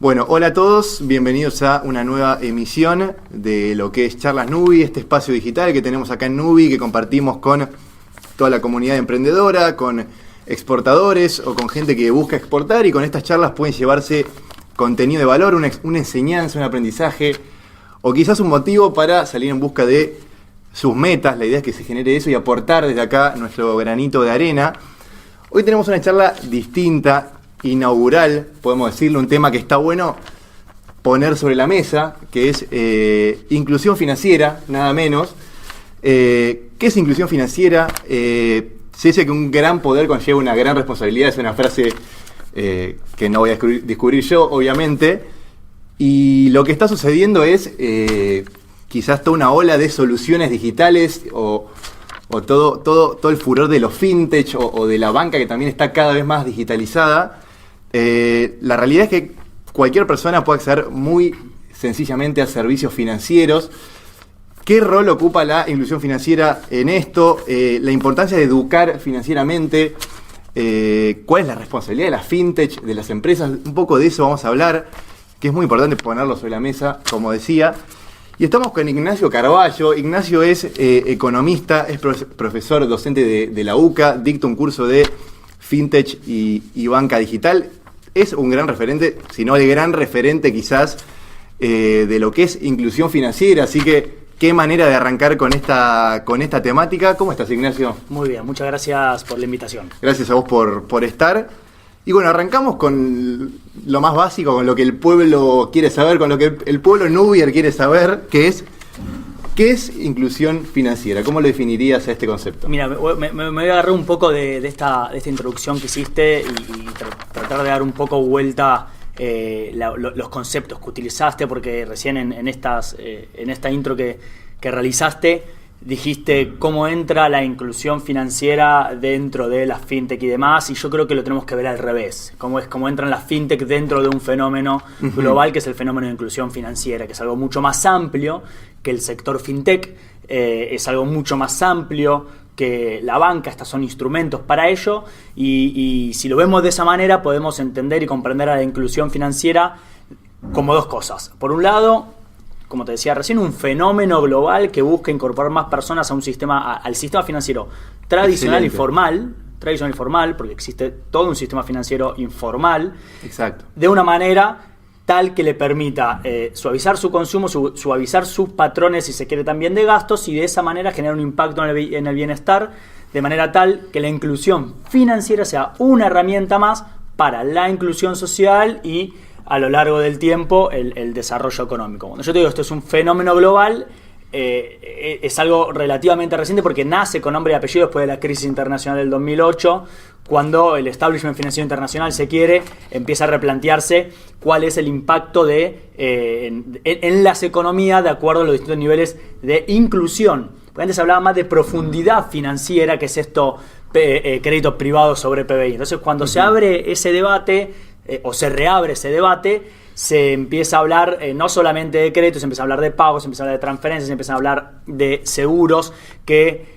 Bueno, hola a todos, bienvenidos a una nueva emisión de lo que es Charlas Nubi, este espacio digital que tenemos acá en Nubi, que compartimos con toda la comunidad emprendedora, con exportadores o con gente que busca exportar, y con estas charlas pueden llevarse contenido de valor, una enseñanza, un aprendizaje, o quizás un motivo para salir en busca de sus metas. La idea es que se genere eso y aportar desde acá nuestro granito de arena. Hoy tenemos una charla distinta, inaugural, podemos decirlo, un tema que está bueno poner sobre la mesa, que es inclusión financiera, nada menos. ¿Qué es inclusión financiera? Se dice que un gran poder conlleva una gran responsabilidad, es una frase que no voy a descubrir yo, obviamente, y lo que está sucediendo es quizás toda una ola de soluciones digitales o todo el furor de los fintech o de la banca, que también está cada vez más digitalizada. La realidad es que cualquier persona puede acceder muy sencillamente a servicios financieros. ¿Qué rol ocupa la inclusión financiera en esto? La importancia de educar financieramente. ¿Cuál es la responsabilidad de las fintech, de las empresas? Un poco de eso vamos a hablar, que es muy importante ponerlo sobre la mesa, como decía. Y estamos con Ignacio Carballo. Ignacio es economista, es profesor docente de la UCA, dicta un curso de fintech y banca digital. Es un gran referente, si no el gran referente quizás, de lo que es inclusión financiera. Así que, qué manera de arrancar con esta temática. ¿Cómo estás, Ignacio? Muy bien, muchas gracias por la invitación. Gracias a vos por estar. Y bueno, arrancamos con lo más básico, con lo que el pueblo quiere saber, con lo que el pueblo nubier quiere saber, que es ¿qué es inclusión financiera? ¿Cómo lo definirías a este concepto? Mira, me voy a agarrar un poco de esta introducción que hiciste y tratar de dar un poco vuelta los conceptos que utilizaste, porque recién en esta intro que realizaste dijiste cómo entra la inclusión financiera dentro de las fintech y demás, y yo creo que lo tenemos que ver al revés, cómo entran las fintech dentro de un fenómeno global, que es el fenómeno de inclusión financiera, que es algo mucho más amplio que el sector fintech, es algo mucho más amplio que la banca. Estos son instrumentos para ello, y si lo vemos de esa manera podemos entender y comprender a la inclusión financiera como dos cosas. Por un lado, como te decía recién, un fenómeno global que busca incorporar más personas al sistema financiero tradicional y formal, porque existe todo un sistema financiero informal. Exacto. De una manera tal que le permita suavizar su consumo, suavizar sus patrones, si se quiere, también de gastos, y de esa manera generar un impacto en el bienestar, de manera tal que la inclusión financiera sea una herramienta más para la inclusión social y, a lo largo del tiempo, el desarrollo económico. Cuando yo te digo esto es un fenómeno global, es algo relativamente reciente, porque nace con nombre y apellido después de la crisis internacional del 2008, cuando el establishment financiero internacional, se quiere, empieza a replantearse cuál es el impacto en las economías de acuerdo a los distintos niveles de inclusión. Porque antes se hablaba más de profundidad financiera, que es esto, créditos privados sobre PBI. Entonces, cuando se abre ese debate, o se reabre ese debate, se empieza a hablar no solamente de créditos, se empieza a hablar de pagos, se empieza a hablar de transferencias, se empieza a hablar de seguros, que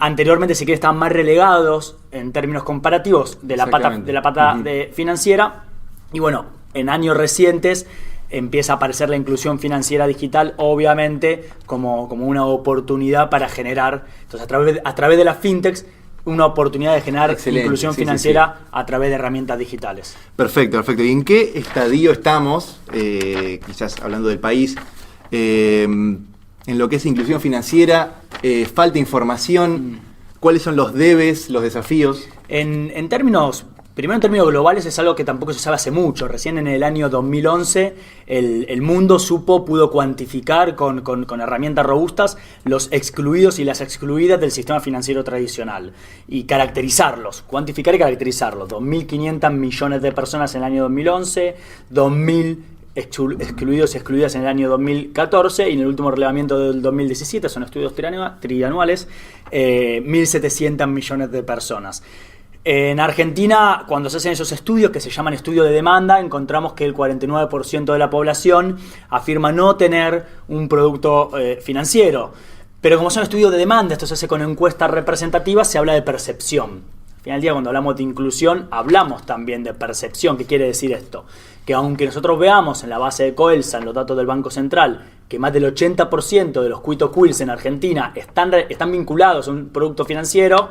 anteriormente, si quiere, estaban más relegados en términos comparativos de la pata financiera. Y bueno, en años recientes empieza a aparecer la inclusión financiera digital, obviamente, como una oportunidad para generar, entonces a través de las fintechs, una oportunidad de generar inclusión financiera a través de herramientas digitales. Perfecto. ¿Y en qué estadio estamos, quizás hablando del país, en lo que es inclusión financiera? ¿Falta información? ¿Cuáles son los debes, los desafíos? Primero, en términos globales, es algo que tampoco se sabe hace mucho. Recién en el año 2011 el mundo pudo cuantificar con herramientas robustas los excluidos y las excluidas del sistema financiero tradicional y caracterizarlos, cuantificar y caracterizarlos. 2.500 millones de personas en el año 2011, 2.000 excluidos y excluidas en el año 2014, y en el último relevamiento del 2017, son estudios trianuales, 1.700 millones de personas. En Argentina, cuando se hacen esos estudios, que se llaman estudios de demanda, encontramos que el 49% de la población afirma no tener un producto financiero. Pero como son estudios de demanda, esto se hace con encuestas representativas, se habla de percepción. Al final del día, cuando hablamos de inclusión, hablamos también de percepción. ¿Qué quiere decir esto? Que aunque nosotros veamos en la base de Coelsa, en los datos del Banco Central, que más del 80% de los Cuito Quills en Argentina están vinculados a un producto financiero,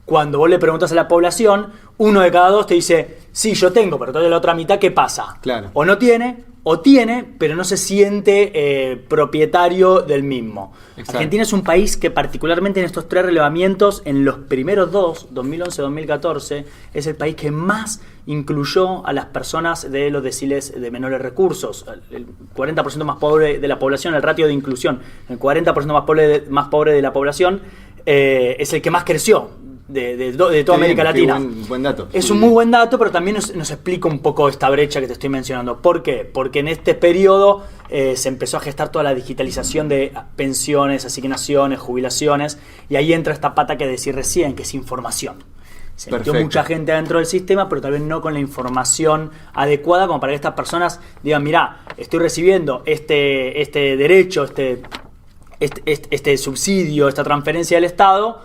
cuando vos le preguntas a la población, 1 de cada 2 te dice, sí, yo tengo, pero toda la otra mitad, ¿qué pasa? Claro. O no tiene, o tiene, pero no se siente propietario del mismo. Exacto. Argentina es un país que particularmente en estos 3 relevamientos, en los primeros 2, 2011-2014, es el país que más incluyó a las personas de los deciles de menores recursos. El 40% más pobre de la población, el ratio de inclusión, el 40% más pobre de la población, es el que más creció de toda América Latina. Buen dato. Es un muy buen dato, pero también nos explica un poco esta brecha que te estoy mencionando. ¿Por qué? Porque en este periodo se empezó a gestar toda la digitalización de pensiones, asignaciones, jubilaciones, y ahí entra esta pata que decía recién, que es información. Se metió mucha gente adentro del sistema, pero tal vez no con la información adecuada como para que estas personas digan, mirá, estoy recibiendo este derecho, este subsidio, esta transferencia del Estado,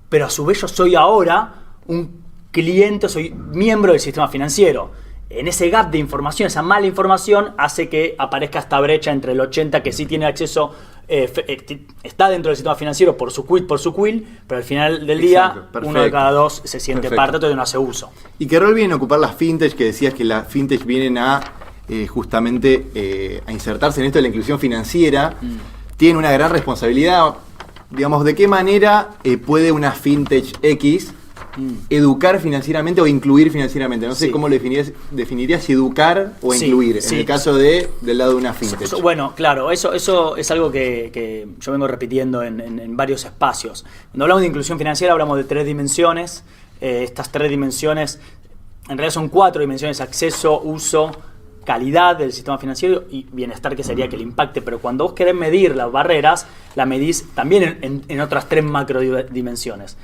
pero a su vez yo soy ahora un cliente, soy miembro del sistema financiero. En ese gap de información, esa mala información, hace que aparezca esta brecha entre el 80% que sí tiene acceso, está dentro del sistema financiero por su quit, pero al final del día, 1 de cada 2 se siente parte, entonces no hace uso. ¿Y qué rol vienen a ocupar las fintech? Que decías que las fintech vienen a justamente a insertarse en esto de la inclusión financiera. Tienen una gran responsabilidad. Digamos, ¿de qué manera puede una fintech X educar financieramente o incluir financieramente? No sé cómo lo definirías si educar o incluir, en el caso del lado de una fintech. Bueno, claro, eso es algo que yo vengo repitiendo en varios espacios. Cuando hablamos de inclusión financiera hablamos de 3 dimensiones. Estas 3 dimensiones, en realidad son 4 dimensiones: acceso, uso, calidad del sistema financiero y bienestar, que sería que le impacte. Pero cuando vos querés medir las barreras, la medís también en otras 3 macrodimensiones.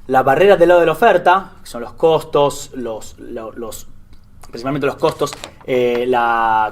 Las barreras del lado de la oferta, que son los costos, principalmente los costos, la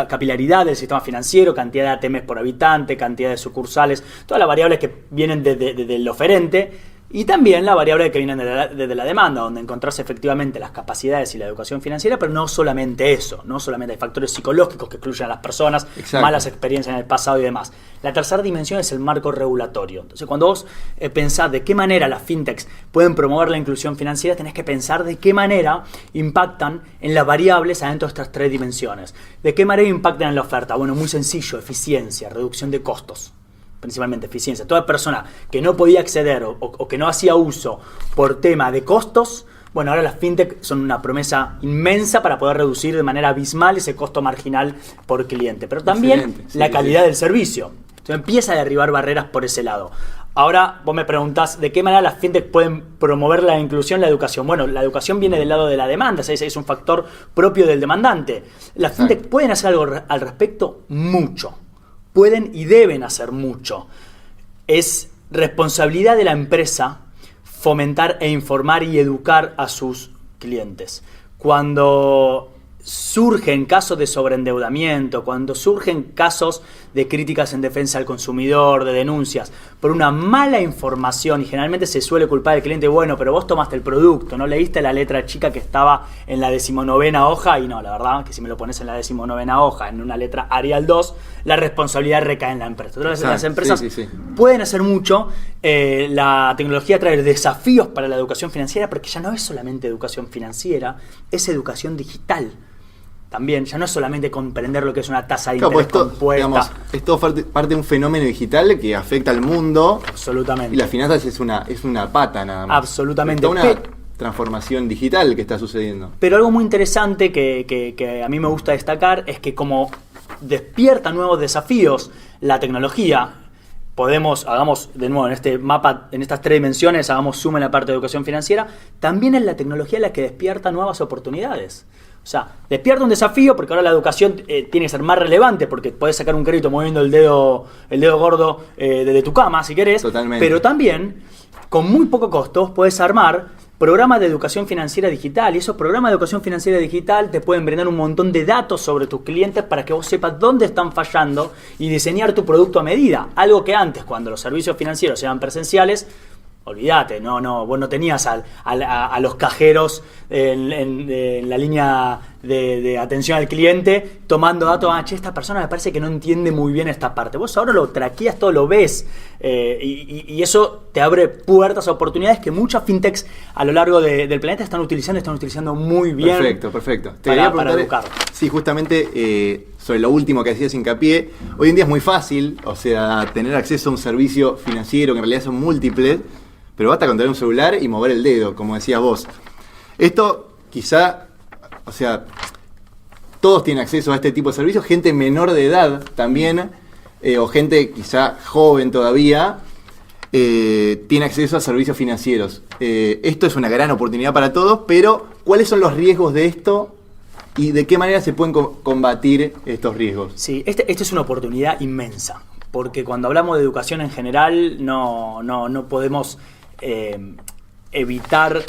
capilaridad del sistema financiero, cantidad de ATMs por habitante, cantidad de sucursales, todas las variables que vienen desde el oferente. Y también la variable que viene desde la demanda, donde encontrás efectivamente las capacidades y la educación financiera, pero no solamente eso, no solamente hay factores psicológicos que excluyen a las personas, malas experiencias en el pasado y demás. La tercera dimensión es el marco regulatorio. Entonces, cuando vos pensás de qué manera las fintechs pueden promover la inclusión financiera, tenés que pensar de qué manera impactan en las variables adentro de estas 3 dimensiones. ¿De qué manera impactan en la oferta? Bueno, muy sencillo: eficiencia, reducción de costos. Principalmente eficiencia. Toda persona que no podía acceder o que no hacía uso por tema de costos, bueno, ahora las fintech son una promesa inmensa para poder reducir de manera abismal ese costo marginal por cliente. Pero también la calidad del servicio. Entonces empieza a derribar barreras por ese lado. Ahora vos me preguntás de qué manera las fintech pueden promover la inclusión, la educación. Bueno, la educación viene del lado de la demanda, es un factor propio del demandante. Las fintech pueden hacer algo al respecto, mucho. Pueden y deben hacer mucho. Es responsabilidad de la empresa fomentar e informar y educar a sus clientes. Cuando surgen casos de sobreendeudamiento, cuando surgen casos de críticas en defensa del consumidor, de denuncias, por una mala información, y generalmente se suele culpar al cliente, bueno, pero vos tomaste el producto, no leíste la letra chica que estaba en la 19ª hoja, y no, la verdad que si me lo pones en la 19ª hoja, en una letra Arial 2, la responsabilidad recae en la empresa. Entonces, las empresas pueden hacer mucho. La tecnología trae desafíos para la educación financiera, porque ya no es solamente educación financiera, es educación digital. También, ya no es solamente comprender lo que es una tasa de interés compuesta. Digamos, es todo parte de un fenómeno digital que afecta al mundo. Absolutamente. Y las finanzas es una pata nada más. Absolutamente. Es una transformación digital que está sucediendo. Pero algo muy interesante que a mí me gusta destacar es que como despierta nuevos desafíos la tecnología, hagamos de nuevo en este mapa, en estas 3 dimensiones, hagamos suma en la parte de educación financiera, también es la tecnología la que despierta nuevas oportunidades. O sea, despierta un desafío porque ahora la educación tiene que ser más relevante, porque puedes sacar un crédito moviendo el dedo gordo desde tu cama, si querés. Totalmente. Pero también, con muy poco costo, puedes armar programas de educación financiera digital. Y esos programas de educación financiera digital te pueden brindar un montón de datos sobre tus clientes para que vos sepas dónde están fallando y diseñar tu producto a medida. Algo que antes, cuando los servicios financieros eran presenciales, olvídate, vos no tenías a los cajeros en la línea de atención al cliente tomando datos, esta persona me parece que no entiende muy bien esta parte. Vos ahora lo traqueas, todo lo ves, y eso te abre puertas a oportunidades que muchas fintechs a lo largo del planeta están utilizando muy bien. Perfecto. Para educar. Sí, justamente sobre lo último que hacías hincapié, hoy en día es muy fácil, o sea, tener acceso a un servicio financiero que en realidad son múltiples, pero basta con tener un celular y mover el dedo, como decías vos. Esto quizá, o sea, todos tienen acceso a este tipo de servicios, gente menor de edad también, o gente quizá joven todavía, tiene acceso a servicios financieros. Esto es una gran oportunidad para todos, pero ¿cuáles son los riesgos de esto y de qué manera se pueden combatir estos riesgos? Sí, esta es una oportunidad inmensa, porque cuando hablamos de educación en general no podemos evitar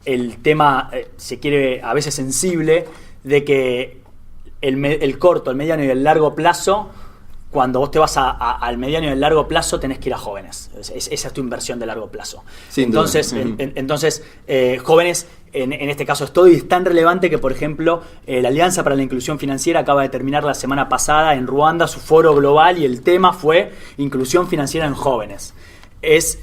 el tema, se quiere a veces sensible, de que el corto, el mediano y el largo plazo, cuando vos te vas al mediano y el largo plazo, tenés que ir a jóvenes. Esa es tu inversión de largo plazo. Entonces, jóvenes, en este caso es todo, y es tan relevante que, por ejemplo, la Alianza para la Inclusión Financiera acaba de terminar la semana pasada en Ruanda su foro global y el tema fue inclusión financiera en jóvenes. Es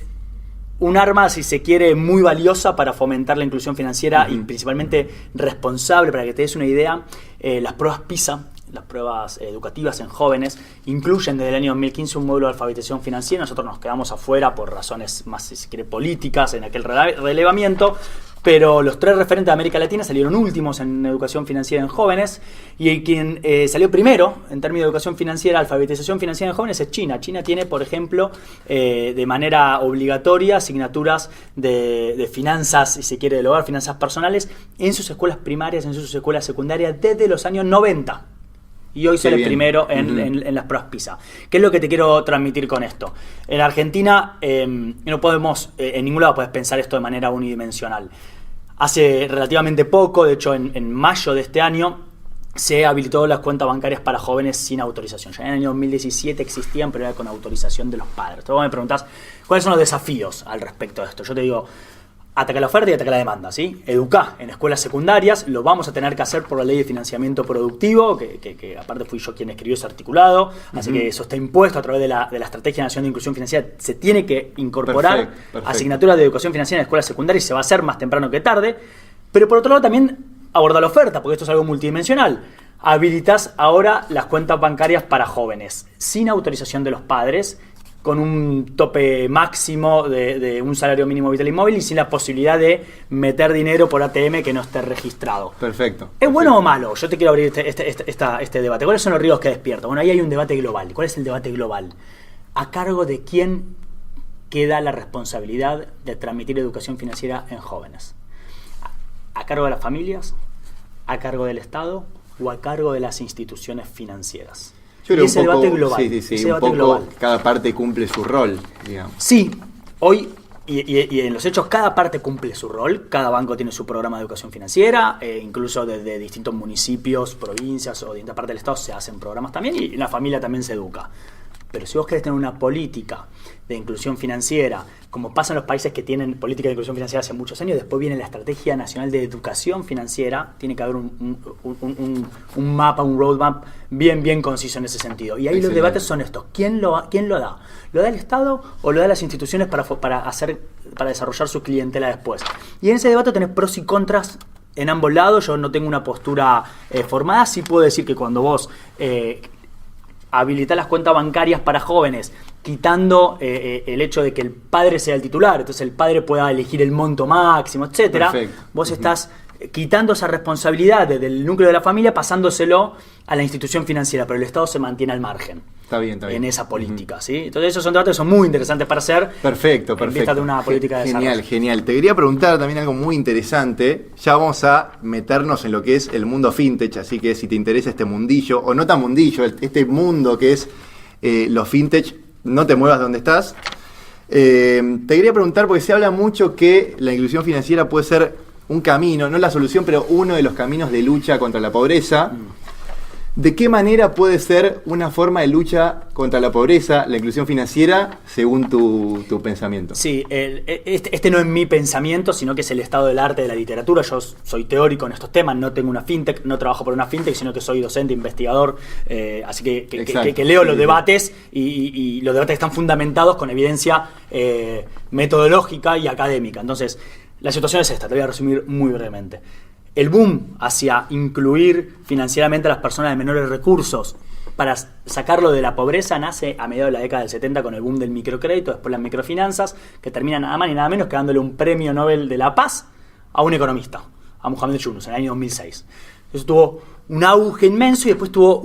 un arma, si se quiere, muy valiosa para fomentar la inclusión financiera y principalmente responsable. Para que te des una idea, las pruebas PISA, las pruebas educativas en jóvenes, incluyen desde el año 2015 un módulo de alfabetización financiera. Nosotros nos quedamos afuera por razones más, si se quiere, políticas en aquel relevamiento, pero los 3 referentes de América Latina salieron últimos en educación financiera en jóvenes, y quien salió primero en términos de educación financiera, alfabetización financiera en jóvenes, es China. China tiene, por ejemplo, de manera obligatoria asignaturas de finanzas, si se quiere, del hogar, finanzas personales, en sus escuelas primarias, en sus escuelas secundarias, desde los años 90. Y hoy sale primero en las pruebas PISA. ¿Qué es lo que te quiero transmitir con esto? En Argentina no podemos, en ningún lado puedes pensar esto de manera unidimensional. Hace relativamente poco, de hecho en mayo de este año, se habilitó las cuentas bancarias para jóvenes sin autorización. Ya en el año 2017 existían, pero era con autorización de los padres. Entonces vos me preguntás, ¿cuáles son los desafíos al respecto de esto? Yo te digo, ataca la oferta y ataca la demanda, ¿sí? Educá en escuelas secundarias, lo vamos a tener que hacer por la ley de financiamiento productivo, que aparte fui yo quien escribió ese articulado, así que eso está impuesto a través de la Estrategia Nacional de Inclusión Financiera. Se tiene que incorporar asignaturas de educación financiera en escuelas secundarias y se va a hacer más temprano que tarde, pero por otro lado también aborda la oferta, porque esto es algo multidimensional. Habilitas ahora las cuentas bancarias para jóvenes, sin autorización de los padres, con un tope máximo de un salario mínimo vital y móvil y sin la posibilidad de meter dinero por ATM que no esté registrado. Perfecto. ¿Es bueno o malo? Yo te quiero abrir este debate. ¿Cuáles son los riesgos que despierta? Bueno, ahí hay un debate global. ¿Cuál es el debate global? ¿A cargo de quién queda la responsabilidad de transmitir educación financiera en jóvenes? ¿A cargo de las familias? ¿A cargo del Estado? ¿O a cargo de las instituciones financieras? Yo creo ese un poco, debate global. Sí, un poco global. Cada parte cumple su rol, digamos. Sí, hoy y en los hechos cada parte cumple su rol. Cada banco tiene su programa de educación financiera, incluso desde distintos municipios, provincias o distintas partes del Estado se hacen programas también y la familia también se educa. Pero si vos querés tener una política de inclusión financiera, como pasa en los países que tienen política de inclusión financiera hace muchos años, después viene la Estrategia Nacional de Educación Financiera, tiene que haber un mapa, un roadmap bien conciso en ese sentido. Y ahí los debates son estos. ¿Quién lo da? ¿Lo da el Estado o lo da las instituciones para desarrollar su clientela después? Y en ese debate tenés pros y contras en ambos lados. Yo no tengo una postura formada. Sí puedo decir que cuando vos habilitar las cuentas bancarias para jóvenes, quitando el hecho de que el padre sea el titular, entonces el padre pueda elegir el monto máximo, etcétera. Vos estás quitando esa responsabilidad desde el núcleo de la familia, pasándoselo a la institución financiera, pero el Estado se mantiene al margen. Está bien. En esa política, ¿sí? Entonces esos son debates que son muy interesantes para hacer. Perfecto. En vista de una política de desarrollo. Genial. Te quería preguntar también algo muy interesante. Ya vamos a meternos en lo que es el mundo fintech, así que si te interesa este mundillo, o no tan mundillo, este mundo que es los fintech, no te muevas donde estás. Te quería preguntar, porque se habla mucho que la inclusión financiera puede ser un camino, no la solución, pero uno de los caminos de lucha contra la pobreza. ¿De qué manera puede ser una forma de lucha contra la pobreza, la inclusión financiera, según tu pensamiento? Sí, este no es mi pensamiento, sino que es el estado del arte de la literatura. Yo soy teórico en estos temas, no tengo una fintech, no trabajo por una fintech, sino que soy docente, investigador, así que leo los debates y los debates están fundamentados con evidencia metodológica y académica. Entonces, la situación es esta, te voy a resumir muy brevemente. El boom hacia incluir financieramente a las personas de menores recursos para sacarlo de la pobreza nace a mediados de la década del 70 con el boom del microcrédito, después las microfinanzas, que termina nada más ni nada menos que dándole un premio Nobel de la Paz a un economista, a Mohamed Yunus, en el año 2006. Eso tuvo un auge inmenso y después tuvo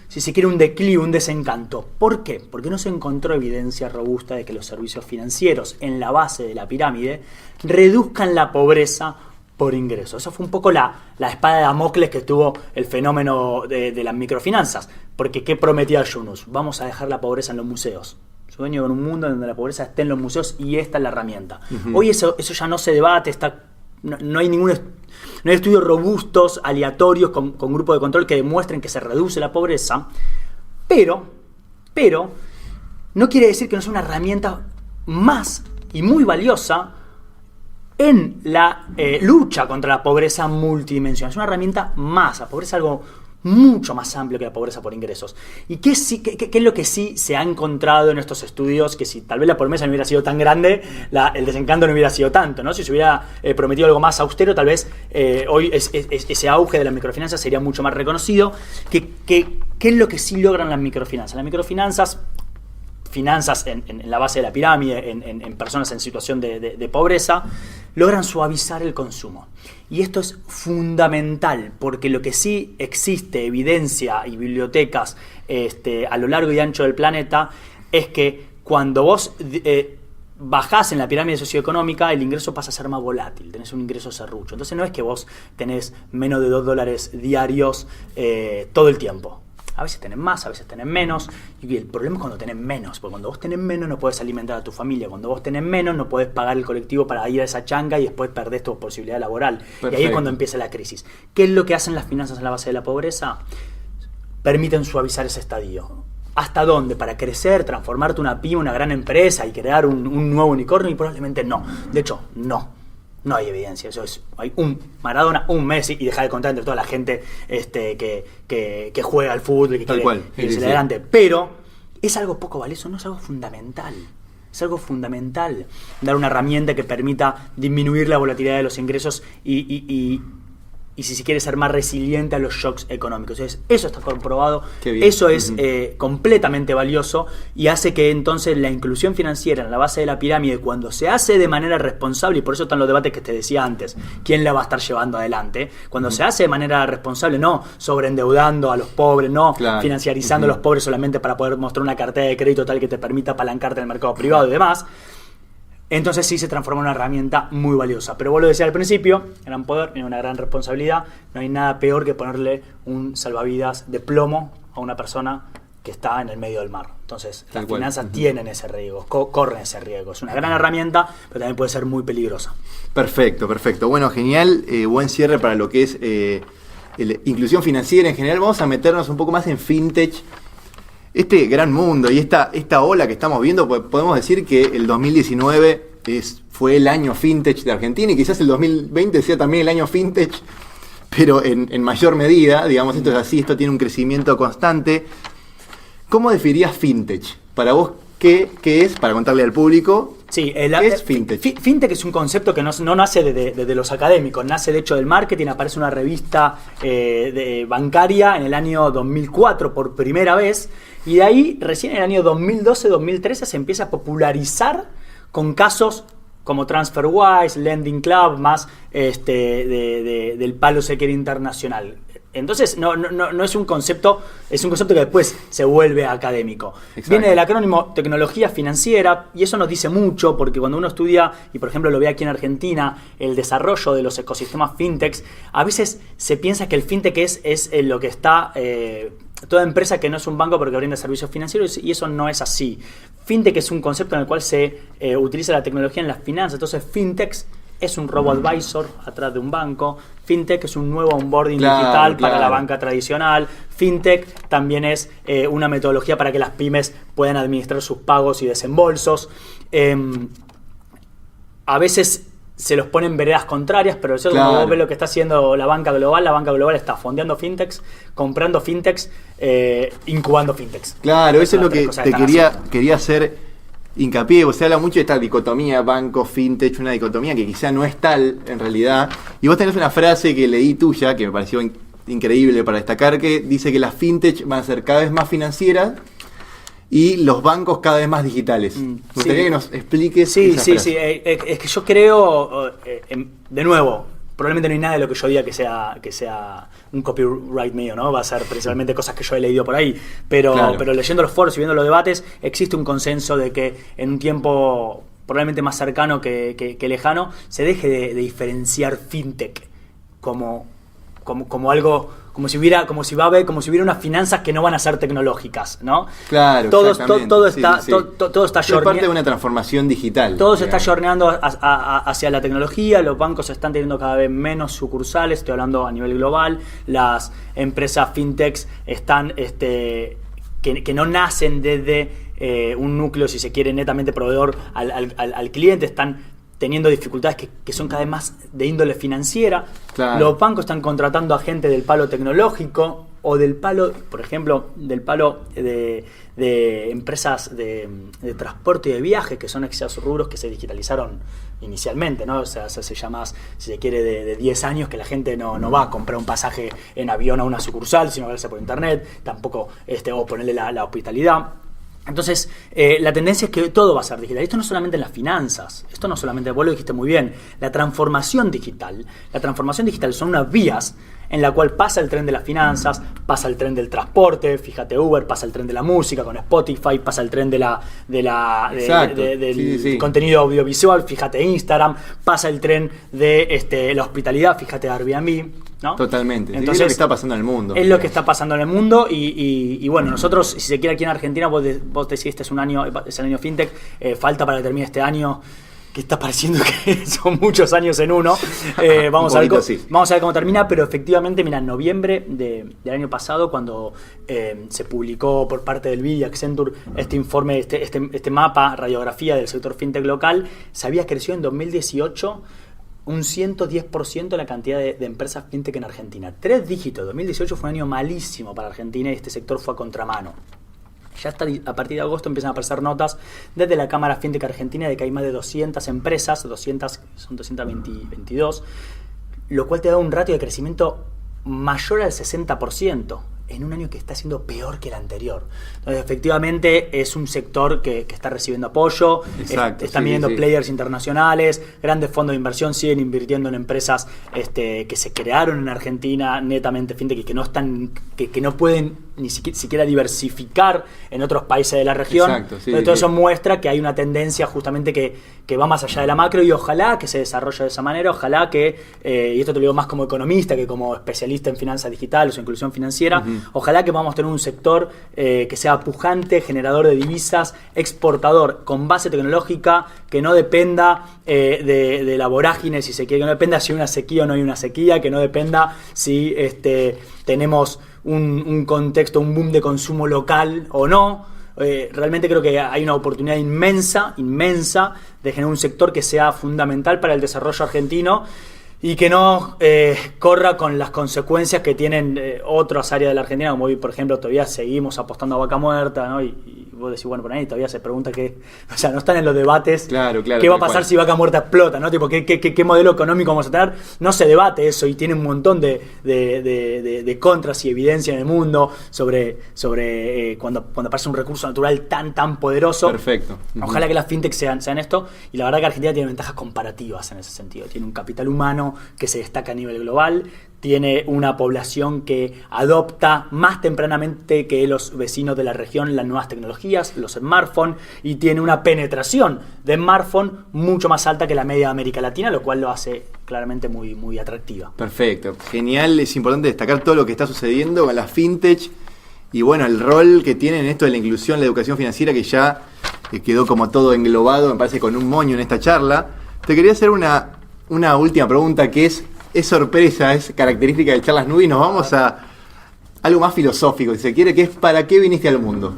si se quiere, un declive, un desencanto. ¿Por qué? Porque no se encontró evidencia robusta de que los servicios financieros en la base de la pirámide reduzcan la pobreza por ingreso. Eso fue un poco la espada de Damocles que tuvo el fenómeno de las microfinanzas. Porque ¿qué prometía Yunus? Vamos a dejar la pobreza en los museos. Sueño con un mundo donde la pobreza esté en los museos y esta es la herramienta. Uh-huh. Hoy eso ya no se debate, no hay estudios robustos, aleatorios, con grupos de control que demuestren que se reduce la pobreza. Pero no quiere decir que no sea una herramienta más y muy valiosa en la lucha contra la pobreza multidimensional. Es una herramienta más. La pobreza es algo mucho más amplio que la pobreza por ingresos. ¿Y qué es lo que sí se ha encontrado en estos estudios? Que si tal vez la promesa no hubiera sido tan grande, el desencanto no hubiera sido tanto, ¿no? Si se hubiera prometido algo más austero, tal vez hoy ese auge de las microfinanzas sería mucho más reconocido. ¿Qué es lo que sí logran las microfinanzas? Las microfinanzas, finanzas en la base de la pirámide, en personas en situación de pobreza, logran suavizar el consumo. Y esto es fundamental, porque lo que sí existe, evidencia y bibliotecas a lo largo y ancho del planeta, es que cuando vos bajás en la pirámide socioeconómica, el ingreso pasa a ser más volátil, tenés un ingreso serrucho. Entonces no es que vos tenés menos de $2 diarios todo el tiempo. A veces tenés más, a veces tenés menos. Y el problema es cuando tenés menos. Porque cuando vos tenés menos no podés alimentar a tu familia. Cuando vos tenés menos no podés pagar el colectivo para ir a esa changa y después perdés tu posibilidad laboral. Perfecto. Y ahí es cuando empieza la crisis. ¿Qué es lo que hacen las finanzas en la base de la pobreza? Permiten suavizar ese estadio. ¿Hasta dónde? Para crecer, transformarte una pyme, una gran empresa y crear un nuevo unicornio. Y probablemente no. De hecho, no hay evidencia. Eso es, hay un Maradona, un Messi, y dejar de contar entre toda la gente que juega al fútbol, que quiere irse adelante. Pero es algo poco valioso, no es algo fundamental. Es algo fundamental dar una herramienta que permita disminuir la volatilidad de los ingresos y si se quiere ser más resiliente a los shocks económicos. Entonces, eso está comprobado, eso es completamente valioso y hace que entonces la inclusión financiera en la base de la pirámide, cuando se hace de manera responsable, y por eso están los debates que te decía antes, ¿quién la va a estar llevando adelante? Cuando se hace de manera responsable, no sobreendeudando a los pobres, no financiarizando a los pobres solamente para poder mostrar una cartera de crédito tal que te permita apalancarte en el mercado privado y demás, entonces sí se transforma en una herramienta muy valiosa. Pero vos lo decías al principio, gran poder y una gran responsabilidad. No hay nada peor que ponerle un salvavidas de plomo a una persona que está en el medio del mar. Entonces las finanzas tienen ese riesgo, corren ese riesgo. Es una gran herramienta, pero también puede ser muy peligrosa. Perfecto. Bueno, genial. Buen cierre para lo que es inclusión financiera en general. Vamos a meternos un poco más en fintech. Este gran mundo y esta ola que estamos viendo, podemos decir que el 2019 fue el año fintech de Argentina y quizás el 2020 sea también el año fintech, pero en mayor medida, digamos, esto es así, esto tiene un crecimiento constante. ¿Cómo definirías fintech? Para vos, ¿qué es? Para contarle al público. Sí, ¿qué es fintech? Fintech es un concepto que no nace de los académicos, nace de hecho del marketing. Aparece una revista bancaria en el año 2004 por primera vez, y de ahí recién en el año 2012-2013 se empieza a popularizar con casos como TransferWise, Lending Club, más del palo sequero internacional. Entonces no es un concepto, es un concepto que después se vuelve académico. Exacto. Viene del acrónimo tecnología financiera, y eso nos dice mucho, porque cuando uno estudia, y por ejemplo lo ve aquí en Argentina, el desarrollo de los ecosistemas fintechs, a veces se piensa que el fintech es lo que está toda empresa que no es un banco porque brinda servicios financieros, y eso no es así. Fintech es un concepto en el cual se utiliza la tecnología en las finanzas. Entonces fintechs es un robo-advisor atrás de un banco. Fintech es un nuevo onboarding digital para la banca tradicional. Fintech también es una metodología para que las pymes puedan administrar sus pagos y desembolsos. A veces se los ponen veredas contrarias, pero eso como vos ves lo que está haciendo la banca global está fondeando fintechs, comprando fintechs, incubando fintechs. Claro, eso es lo que te quería hacer hincapié. Se habla mucho de esta dicotomía banco, fintech, una dicotomía que quizá no es tal en realidad. Y vos tenés una frase que leí tuya, que me pareció increíble para destacar, que dice que las fintech van a ser cada vez más financieras y los bancos cada vez más digitales. Me gustaría que nos expliques esa frase. Es que yo creo, de nuevo, probablemente no hay nada de lo que yo diga que sea un copyright mío, ¿no? Va a ser principalmente cosas que yo he leído por ahí. Pero leyendo los foros y viendo los debates, existe un consenso de que en un tiempo probablemente más cercano que lejano, se deje de diferenciar fintech como algo, como si hubiera unas finanzas que no van a ser tecnológicas, ¿no? Claro, todo está es parte de una transformación digital. Todo se está yorneando hacia la tecnología. Los bancos están teniendo cada vez menos sucursales, estoy hablando a nivel global. Las empresas fintechs están que no nacen desde un núcleo, si se quiere, netamente proveedor al cliente, están teniendo dificultades que son cada vez más de índole financiera. Claro. Los bancos están contratando a gente del palo tecnológico o del palo, por ejemplo, del palo de empresas de transporte y de viajes, que son esos rubros que se digitalizaron inicialmente, ¿no? O sea, hace ya más, si se quiere, de 10 años que la gente no va a comprar un pasaje en avión a una sucursal, sino que lo hace por internet, tampoco, o ponerle la hospitalidad. Entonces, la tendencia es que todo va a ser digital. Esto no solamente en las finanzas, esto no solamente, vos lo dijiste muy bien, la transformación digital son unas vías en la cual pasa el tren de las finanzas, pasa el tren del transporte, fíjate Uber, pasa el tren de la música con Spotify, pasa el tren del contenido audiovisual, fíjate Instagram, pasa el tren de la hospitalidad, fíjate Airbnb, ¿no? Totalmente. Entonces, es lo que está pasando en el mundo. Es lo que está pasando en el mundo y bueno, nosotros, si se quiere aquí en Argentina, vos decís, este es el año FinTech, falta para que termine este año, que está pareciendo que son muchos años en uno. Vamos a ver cómo termina, pero efectivamente, mira, en noviembre del año pasado, cuando se publicó por parte del BID y Accenture este informe, este mapa, radiografía del sector FinTech local, se había crecido en 2018 un 110% la cantidad de empresas fintech en Argentina. 3 dígitos. 2018 fue un año malísimo para Argentina y este sector fue a contramano. Ya a partir de agosto empiezan a aparecer notas desde la Cámara Fintech Argentina de que hay más de 200 empresas, son 222, lo cual te da un ratio de crecimiento mayor al 60%. En un año que está siendo peor que el anterior. Entonces, efectivamente, es un sector que está recibiendo apoyo. Exacto, están viniendo players internacionales, grandes fondos de inversión siguen invirtiendo en empresas que se crearon en Argentina, netamente fintech, y que no pueden ni siquiera diversificar en otros países de la región. Exacto, entonces, todo eso muestra que hay una tendencia justamente que va más allá de la macro, y ojalá que se desarrolle de esa manera, ojalá que, y esto te lo digo más como economista que como especialista en finanzas digitales o inclusión financiera, ojalá que vamos a tener un sector que sea pujante, generador de divisas, exportador, con base tecnológica, que no dependa de la vorágine, si se quiere, que no dependa si hay una sequía o no hay una sequía, que no dependa si tenemos un contexto, un boom de consumo local o no. Realmente creo que hay una oportunidad inmensa de generar un sector que sea fundamental para el desarrollo argentino y que no corra con las consecuencias que tienen otras áreas de la Argentina, como hoy, por ejemplo, todavía seguimos apostando a vaca muerta, ¿no? Y vos decís, bueno, por ahí todavía se pregunta o sea, no están en los debates, qué va a pasar si vaca muerta explota, ¿no? Tipo, ¿qué modelo económico vamos a tener? No se debate eso y tiene un montón de contras y evidencia en el mundo sobre cuando aparece un recurso natural tan poderoso. Perfecto. Ojalá que las fintech sean esto, y la verdad que Argentina tiene ventajas comparativas en ese sentido. Tiene un capital humano que se destaca a nivel global, tiene una población que adopta más tempranamente que los vecinos de la región las nuevas tecnologías, los smartphones, y tiene una penetración de smartphone mucho más alta que la media de América Latina, lo cual lo hace claramente muy atractiva. Perfecto, genial. Es importante destacar todo lo que está sucediendo con las fintech y bueno, el rol que tienen en esto de la inclusión, la educación financiera, que ya quedó como todo englobado, me parece, con un moño en esta charla. Te quería hacer una una última pregunta que es sorpresa, es característica de Charlas Nubi. Nos vamos a algo más filosófico, si se quiere, que es ¿para qué viniste al mundo?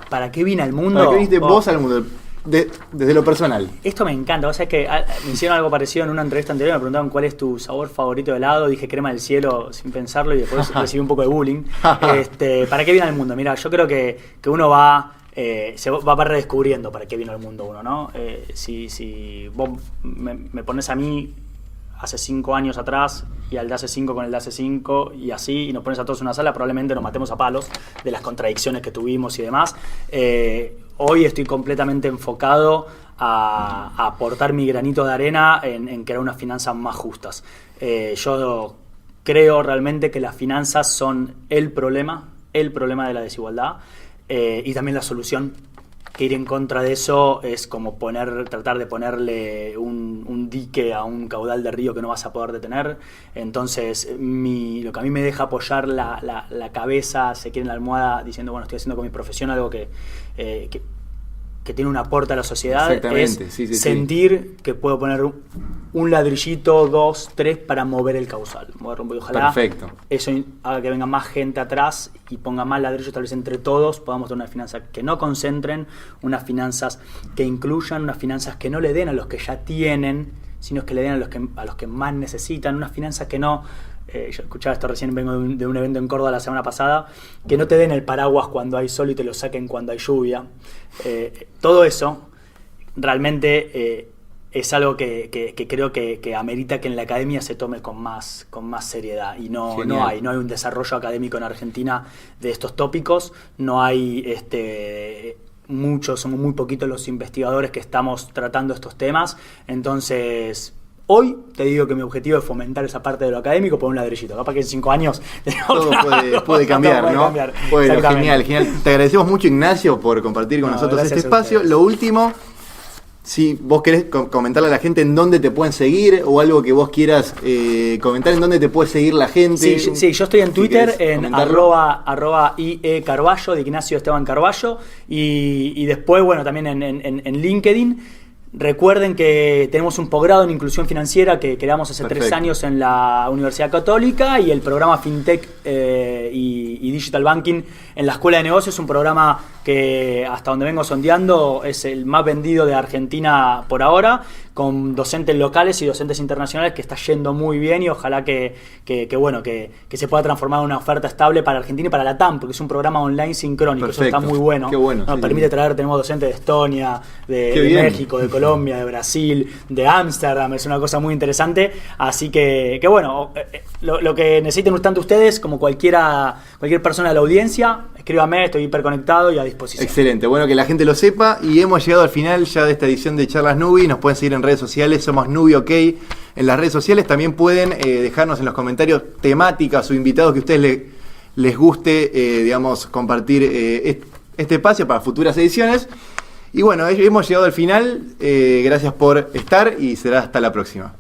¿Para qué vine al mundo? ¿Para qué viniste vos al mundo? Desde lo personal. Esto me encanta. O sea, que me hicieron algo parecido en una entrevista anterior. Me preguntaban cuál es tu sabor favorito de helado. Dije crema del cielo sin pensarlo y después recibí un poco de bullying. ¿Para qué vine al mundo? Mira, yo creo que uno se va redescubriendo para qué vino al mundo uno, ¿no? Si vos me pones a mí hace 5 años atrás y al de hace 5 con el de hace 5 y así, y nos pones a todos en una sala, probablemente nos matemos a palos de las contradicciones que tuvimos y demás. Hoy estoy completamente enfocado a aportar mi granito de arena en crear unas finanzas más justas. Yo creo realmente que las finanzas son el problema de la desigualdad, y también la solución. Que ir en contra de eso es como tratar de ponerle un dique a un caudal de río que no vas a poder detener. Entonces, lo que a mí me deja apoyar la cabeza, se quiere en la almohada, diciendo, bueno, estoy haciendo con mi profesión algo que tiene un aporte a la sociedad, es sentir que puedo poner un ladrillito, 2, 3 para mover el causal. Y ojalá eso haga que venga más gente atrás y ponga más ladrillos, tal vez entre todos podamos tener unas finanzas que no concentren, unas finanzas que incluyan, unas finanzas que no le den a los que ya tienen, sino que le den a los que más necesitan, unas finanzas que no... yo escuchaba esto recién, vengo de un evento en Córdoba la semana pasada, que no te den el paraguas cuando hay sol y te lo saquen cuando hay lluvia. Todo eso realmente es algo que creo que amerita que en la academia se tome con más seriedad, y no hay un desarrollo académico en Argentina de estos tópicos, no hay somos muy poquitos los investigadores que estamos tratando estos temas. Entonces hoy te digo que mi objetivo es fomentar esa parte de lo académico por un ladrillito. Capaz que en 5 años... Todo puede cambiar, ¿no? Bueno, genial. Te agradecemos mucho, Ignacio, por compartir con nosotros este espacio. Lo último, si vos querés comentarle a la gente en dónde te pueden seguir, o algo que vos quieras comentar, en dónde te puede seguir la gente. Sí, yo estoy en Twitter, en @IE_Carballo, de Ignacio Esteban Carballo, y después, bueno, también en LinkedIn. Recuerden que tenemos un posgrado en inclusión financiera que creamos hace 3 años en la Universidad Católica, y el programa FinTech y Digital Banking en la Escuela de Negocios, un programa que hasta donde vengo sondeando es el más vendido de Argentina por ahora, con docentes locales y docentes internacionales, que está yendo muy bien, y ojalá que se pueda transformar en una oferta estable para Argentina y para la TAM, porque es un programa online sincrónico. Perfecto. Eso está muy bueno. Qué bueno. Nos permite tenemos docentes de Estonia, de México, de Colombia, de Brasil, de Ámsterdam. Es una cosa muy interesante. Así que bueno, lo que necesiten tanto ustedes como cualquier persona de la audiencia, escríbame, estoy hiperconectado y a disposición. Excelente, bueno que la gente lo sepa, y hemos llegado al final ya de esta edición de Charlas Nubi. Nos pueden seguir en redes sociales, somos Nubi OK en las redes sociales. También pueden dejarnos en los comentarios temáticas o invitados que a ustedes les guste, compartir este espacio para futuras ediciones. Y bueno, hemos llegado al final. Gracias por estar y será hasta la próxima.